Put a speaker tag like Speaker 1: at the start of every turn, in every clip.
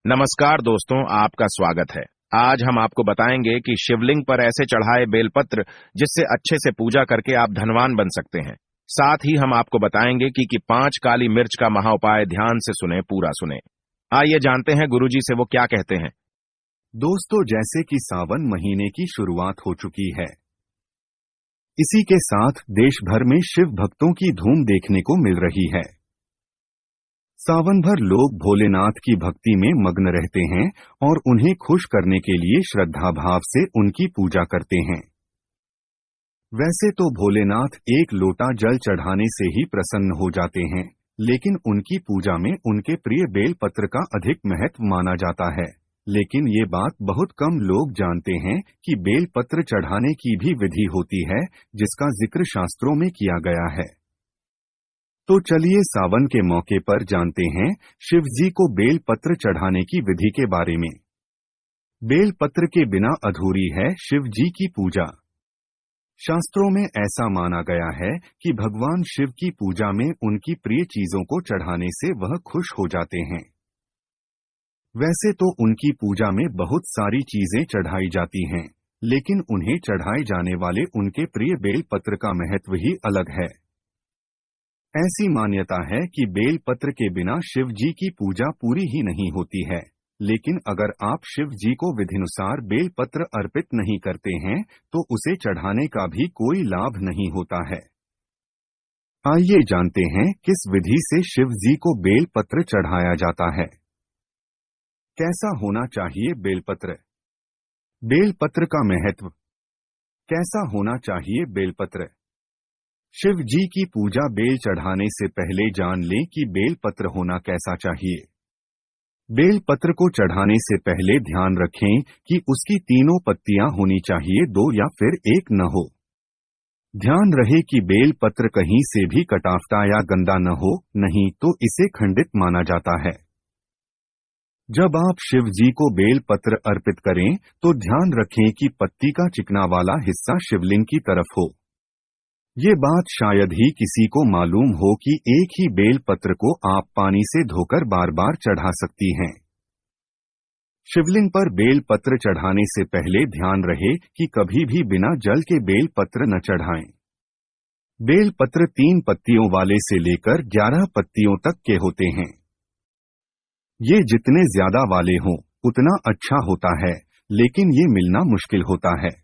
Speaker 1: नमस्कार दोस्तों, आपका स्वागत है। आज हम आपको बताएंगे कि शिवलिंग पर ऐसे चढ़ाए बेलपत्र जिससे अच्छे से पूजा करके आप धनवान बन सकते हैं। साथ ही हम आपको बताएंगे कि 5 काली मिर्च का महाउपाय ध्यान से सुने, पूरा सुने। आइए जानते हैं गुरुजी से वो क्या कहते हैं।
Speaker 2: दोस्तों, जैसे कि सावन महीने की शुरुआत हो चुकी है, इसी के साथ देश भर में शिव भक्तों की धूम देखने को मिल रही है। सावन भर लोग भोलेनाथ की भक्ति में मग्न रहते हैं और उन्हें खुश करने के लिए श्रद्धा भाव से उनकी पूजा करते हैं। वैसे तो भोलेनाथ एक लोटा जल चढ़ाने से ही प्रसन्न हो जाते हैं, लेकिन उनकी पूजा में उनके प्रिय बेलपत्र का अधिक महत्व माना जाता है। लेकिन ये बात बहुत कम लोग जानते हैं कि बेलपत्र चढ़ाने की भी विधि होती है, जिसका जिक्र शास्त्रों में किया गया है। तो चलिए सावन के मौके पर जानते हैं शिव जी को बेलपत्र चढ़ाने की विधि के बारे में। बेलपत्र के बिना अधूरी है शिव जी की पूजा। शास्त्रों में ऐसा माना गया है कि भगवान शिव की पूजा में उनकी प्रिय चीजों को चढ़ाने से वह खुश हो जाते हैं। वैसे तो उनकी पूजा में बहुत सारी चीजें चढ़ाई जाती हैं, लेकिन उन्हें चढ़ाए जाने वाले उनके प्रिय बेलपत्र का महत्व ही अलग है। ऐसी मान्यता है कि बेलपत्र के बिना शिव जी की पूजा पूरी ही नहीं होती है। लेकिन अगर आप शिव जी को विधिनुसार बेलपत्र अर्पित नहीं करते हैं तो उसे चढ़ाने का भी कोई लाभ नहीं होता है। आइए जानते हैं किस विधि से शिव जी को बेलपत्र चढ़ाया जाता है। कैसा होना चाहिए बेलपत्र? बेलपत्र का महत्व। कैसा होना चाहिए बेलपत्र? शिव जी की पूजा बेल चढ़ाने से पहले जान लें कि बेलपत्र होना कैसा चाहिए। बेलपत्र को चढ़ाने से पहले ध्यान रखें कि उसकी तीनों पत्तियां होनी चाहिए, 2 या फिर 1 न हो। ध्यान रहे कि बेलपत्र कहीं से भी कटाफटा या गंदा न हो, नहीं तो इसे खंडित माना जाता है। जब आप शिव जी को बेलपत्र अर्पित करें तो ध्यान रखें कि पत्ती का चिकना वाला हिस्सा शिवलिंग की तरफ हो। ये बात शायद ही किसी को मालूम हो कि एक ही बेलपत्र को आप पानी से धोकर बार बार चढ़ा सकती हैं। शिवलिंग पर बेलपत्र चढ़ाने से पहले ध्यान रहे कि कभी भी बिना जल के बेलपत्र न चढ़ाएं। बेलपत्र 3 पत्तियों वाले से लेकर 11 पत्तियों तक के होते हैं। ये जितने ज्यादा वाले हों उतना अच्छा होता है, लेकिन ये मिलना मुश्किल होता है।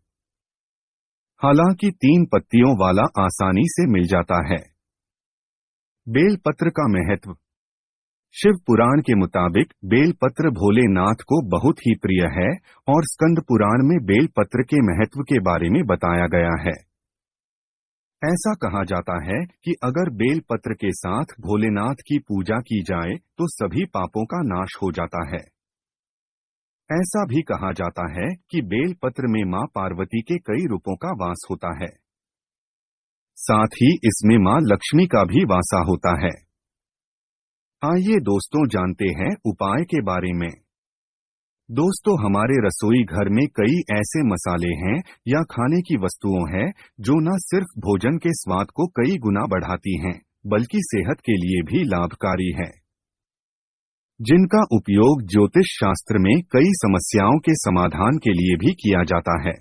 Speaker 2: हालांकि 3 पत्तियों वाला आसानी से मिल जाता है। बेलपत्र का महत्व। शिव पुराण के मुताबिक बेलपत्र भोलेनाथ को बहुत ही प्रिय है और स्कंद पुराण में बेलपत्र के महत्व के बारे में बताया गया है। ऐसा कहा जाता है कि अगर बेलपत्र के साथ भोलेनाथ की पूजा की जाए तो सभी पापों का नाश हो जाता है। ऐसा भी कहा जाता है कि बेलपत्र में मां पार्वती के कई रूपों का वास होता है। साथ ही इसमें मां लक्ष्मी का भी वासा होता है। आइए दोस्तों जानते हैं उपाय के बारे में। दोस्तों, हमारे रसोई घर में कई ऐसे मसाले हैं या खाने की वस्तुएं हैं जो न सिर्फ भोजन के स्वाद को कई गुना बढ़ाती हैं, बल्कि सेहत के लिए भी लाभकारी है, जिनका उपयोग ज्योतिष शास्त्र में कई समस्याओं के समाधान के लिए भी किया जाता है।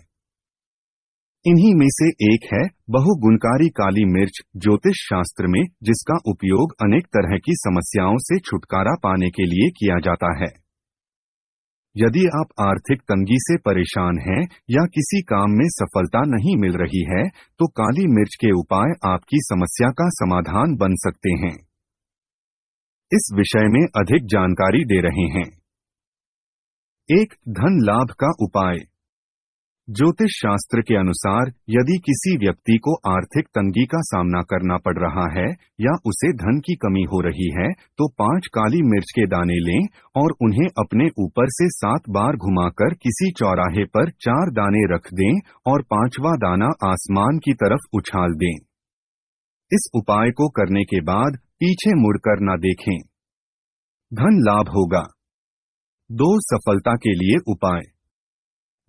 Speaker 2: इन्हीं में से एक है बहुगुणकारी काली मिर्च, ज्योतिष शास्त्र में जिसका उपयोग अनेक तरह की समस्याओं से छुटकारा पाने के लिए किया जाता है। यदि आप आर्थिक तंगी से परेशान हैं या किसी काम में सफलता नहीं मिल रही है तो काली मिर्च के उपाय आपकी समस्या का समाधान बन सकते हैं। इस विषय में अधिक जानकारी दे रहे हैं। 1. धन लाभ का उपाय। ज्योतिष शास्त्र के अनुसार यदि किसी व्यक्ति को आर्थिक तंगी का सामना करना पड़ रहा है या उसे धन की कमी हो रही है तो 5 काली मिर्च के दाने लें और उन्हें अपने ऊपर से 7 बार घुमाकर किसी चौराहे पर 4 दाने रख दें और 5वां दाना आसमान की तरफ उछाल दें। इस उपाय को करने के बाद पीछे मुड़कर न देखें। धन लाभ होगा। 2. सफलता के लिए उपाय।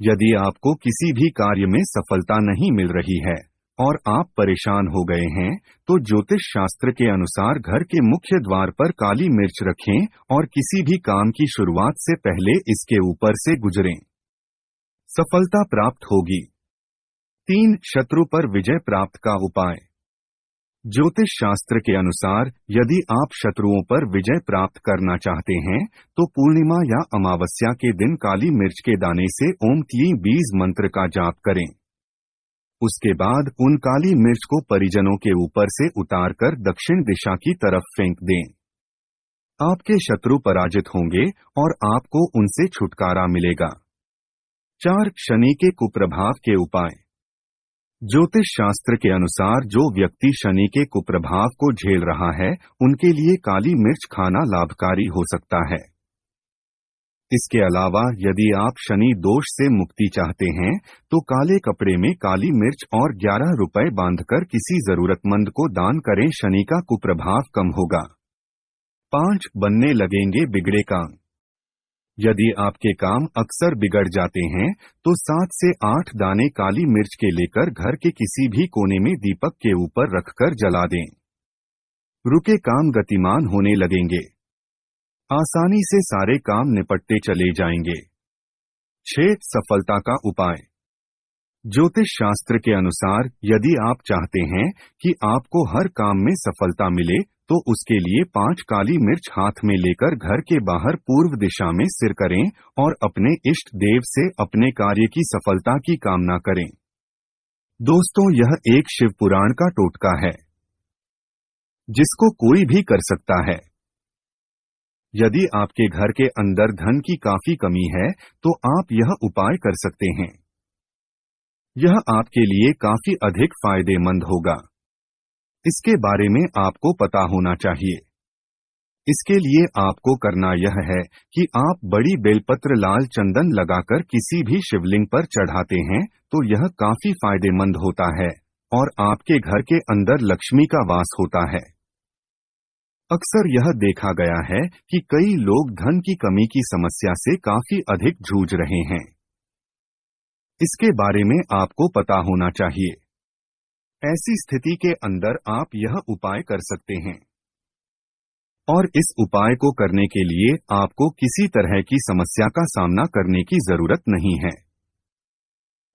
Speaker 2: यदि आपको किसी भी कार्य में सफलता नहीं मिल रही है और आप परेशान हो गए हैं, तो ज्योतिष शास्त्र के अनुसार घर के मुख्य द्वार पर काली मिर्च रखें और किसी भी काम की शुरुआत से पहले इसके ऊपर से गुजरें। सफलता प्राप्त होगी। 3. शत्रु पर विजय प्राप्त का उपाय। ज्योतिष शास्त्र के अनुसार यदि आप शत्रुओं पर विजय प्राप्त करना चाहते हैं, तो पूर्णिमा या अमावस्या के दिन काली मिर्च के दाने से ओम क्लीं बीज मंत्र का जाप करें। उसके बाद उन काली मिर्च को परिजनों के ऊपर से उतारकर दक्षिण दिशा की तरफ फेंक दें। आपके शत्रु पराजित होंगे और आपको उनसे छुटकारा मिलेगा। 4. शनि के कुप्रभाव के उपाय। ज्योतिष शास्त्र के अनुसार जो व्यक्ति शनि के कुप्रभाव को झेल रहा है, उनके लिए काली मिर्च खाना लाभकारी हो सकता है। इसके अलावा यदि आप शनि दोष से मुक्ति चाहते हैं, तो काले कपड़े में काली मिर्च और 11 रुपए बांधकर किसी जरूरतमंद को दान करें, शनि का कुप्रभाव कम होगा। 5. बनने लगेंगे बिगड़े काम। यदि आपके काम अक्सर बिगड़ जाते हैं, तो 7 से 8 दाने काली मिर्च के लेकर घर के किसी भी कोने में दीपक के ऊपर रखकर जला दें। रुके काम गतिमान होने लगेंगे। आसानी से सारे काम निपटते चले जाएंगे। 6. सफलता का उपाय। ज्योतिष शास्त्र के अनुसार यदि आप चाहते हैं कि आपको हर काम में सफलता मिले, तो उसके लिए 5 काली मिर्च हाथ में लेकर घर के बाहर पूर्व दिशा में सिर करें और अपने इष्ट देव से अपने कार्य की सफलता की कामना करें। दोस्तों, यह एक शिव पुराण का टोटका है जिसको कोई भी कर सकता है। यदि आपके घर के अंदर धन की काफी कमी है, तो आप यह उपाय कर सकते हैं। यह आपके लिए काफी अधिक फायदेमंद होगा। इसके बारे में आपको पता होना चाहिए। इसके लिए आपको करना यह है कि आप बड़ी बेलपत्र लाल चंदन लगाकर किसी भी शिवलिंग पर चढ़ाते हैं, तो यह काफी फायदेमंद होता है और आपके घर के अंदर लक्ष्मी का वास होता है। अक्सर यह देखा गया है कि कई लोग धन की कमी की समस्या से काफी अधिक जूझ रहे हैं। इसके बारे में आपको पता होना चाहिए। ऐसी स्थिति के अंदर आप यह उपाय कर सकते हैं। और इस उपाय को करने के लिए आपको किसी तरह की समस्या का सामना करने की जरूरत नहीं है।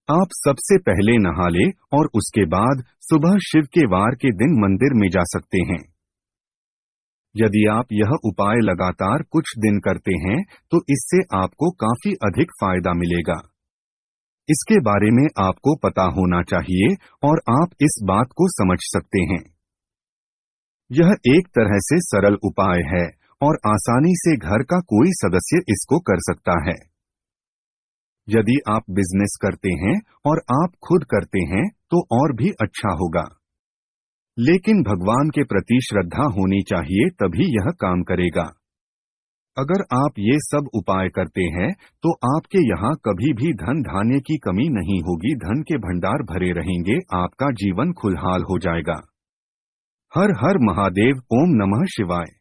Speaker 2: आप सबसे पहले नहा लें और उसके बाद सुबह शिव के वार के दिन मंदिर में जा सकते हैं। यदि आप यह उपाय लगातार कुछ दिन करते हैं, तो इससे आपको काफी अधिक फायदा मिलेगा। इसके बारे में आपको पता होना चाहिए और आप इस बात को समझ सकते हैं। यह एक तरह से सरल उपाय है और आसानी से घर का कोई सदस्य इसको कर सकता है। यदि आप बिजनेस करते हैं और आप खुद करते हैं, तो और भी अच्छा होगा। लेकिन भगवान के प्रति श्रद्धा होनी चाहिए, तभी यह काम करेगा। अगर आप ये सब उपाय करते हैं, तो आपके यहाँ कभी भी धन धान्य की कमी नहीं होगी, धन के भंडार भरे रहेंगे, आपका जीवन खुशहाल हो जाएगा। हर हर महादेव। ओम नमः शिवाय।